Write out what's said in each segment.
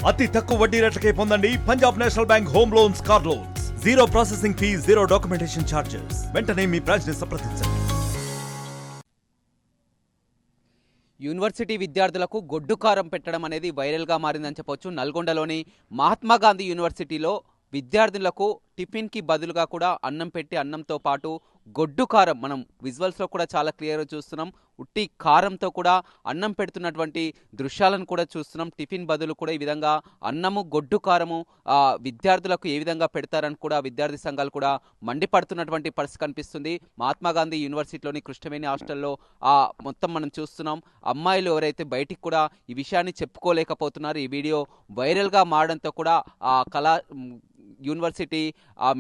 అతి తక్కువ వడ్డీ రేట్లకే పొందండి Punjab national bank home loans, car loans. Zero processing fee, zero documentation charges. వెంటనే మీ బ్రాంచ్ ని సంప్రదించండి. యూనివర్సిటీ విద్యార్థులకు గొడ్డు కారం పెట్టడం అనేది వైరల్గా మారిందని చెప్పొచ్చు. నల్గొండలోని మహాత్మా గాంధీ యూనివర్సిటీలో విద్యార్థులకు టిఫిన్కి బదులుగా కూడా అన్నం పెట్టి అన్నంతో పాటు గొడ్డు కారం, మనం విజువల్స్లో కూడా చాలా క్లియర్గా చూస్తున్నాం, ఉట్టి కారంతో కూడా అన్నం పెడుతున్నటువంటి దృశ్యాలను కూడా చూస్తున్నాం. టిఫిన్ బదులు కూడా ఈ విధంగా అన్నము గొడ్డు కారము విద్యార్థులకు ఏ విధంగా పెడతారని కూడా విద్యార్థి సంఘాలు కూడా మండిపడుతున్నటువంటి పరిస్థితి కనిపిస్తుంది. మహాత్మా గాంధీ యూనివర్సిటీలోని కృష్ణవేణి హాస్టల్లో మొత్తం మనం చూస్తున్నాం. అమ్మాయిలు ఎవరైతే బయటికి కూడా ఈ విషయాన్ని చెప్పుకోలేకపోతున్నారు. ఈ వీడియో వైరల్గా మారడంతో కూడా యూనివర్సిటీ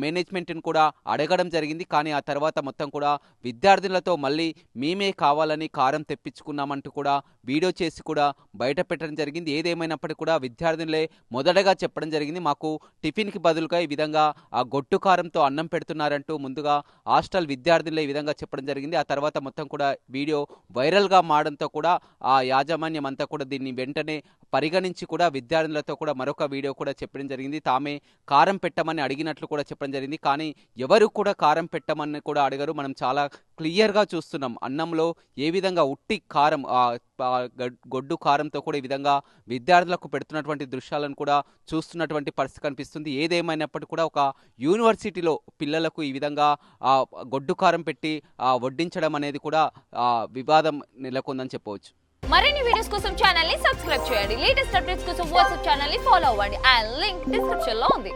మేనేజ్మెంట్ని కూడా అడగడం జరిగింది. కానీ ఆ తర్వాత మొత్తం కూడా విద్యార్థులతో మళ్ళీ మేమే కావాలని కారం తెప్పించుకున్నామంటూ కూడా వీడియో చేసి కూడా బయట పెట్టడం జరిగింది. ఏదేమైనప్పటికీ కూడా విద్యార్థులే మొదటగా చెప్పడం జరిగింది, మాకు టిఫిన్కి బదులుగా ఈ విధంగా ఆ గొడ్డు కారంతో అన్నం పెడుతున్నారంటూ ముందుగా హాస్టల్ విద్యార్థులే ఈ విధంగా చెప్పడం జరిగింది. ఆ తర్వాత మొత్తం కూడా వీడియో వైరల్గా మారడంతో కూడా ఆ యాజమాన్యం అంతా కూడా దీన్ని వెంటనే పరిగణించి కూడా విద్యార్థులతో కూడా మరొక వీడియో కూడా చెప్పడం జరిగింది. తామే కారం పెట్టమని అడిగినట్లు కూడా చెప్పడం జరిగింది. కానీ ఎవరు కూడా కారం పెట్టమని కూడా అడగరు. మనం చాలా క్లియర్గా చూస్తున్నాం అన్నంలో ఏ విధంగా ఉట్టి కారం, గొడ్డు కారంతో కూడా ఈ విధంగా విద్యార్థులకు పెడుతున్నటువంటి దృశ్యాలను కూడా చూస్తున్నటువంటి పరిస్థితి కనిపిస్తుంది. ఏదేమైనప్పటికీ కూడా ఒక యూనివర్సిటీలో పిల్లలకు ఈ విధంగా గొడ్డు కారం పెట్టి వడ్డించడం అనేది కూడా వివాదం నెలకొందని చెప్పవచ్చు. మరిన్ని వీడియోస్ కోసం ఛానల్ ని సబ్స్క్రైబ్ చేయండి. లేటెస్ట్ అప్డేట్స్ కోసం వాట్సాప్ ఛానల్ ని ఫాలో అవ్వండి. ఆ లింక్ డిస్క్రిప్షన్ లో ఉంది.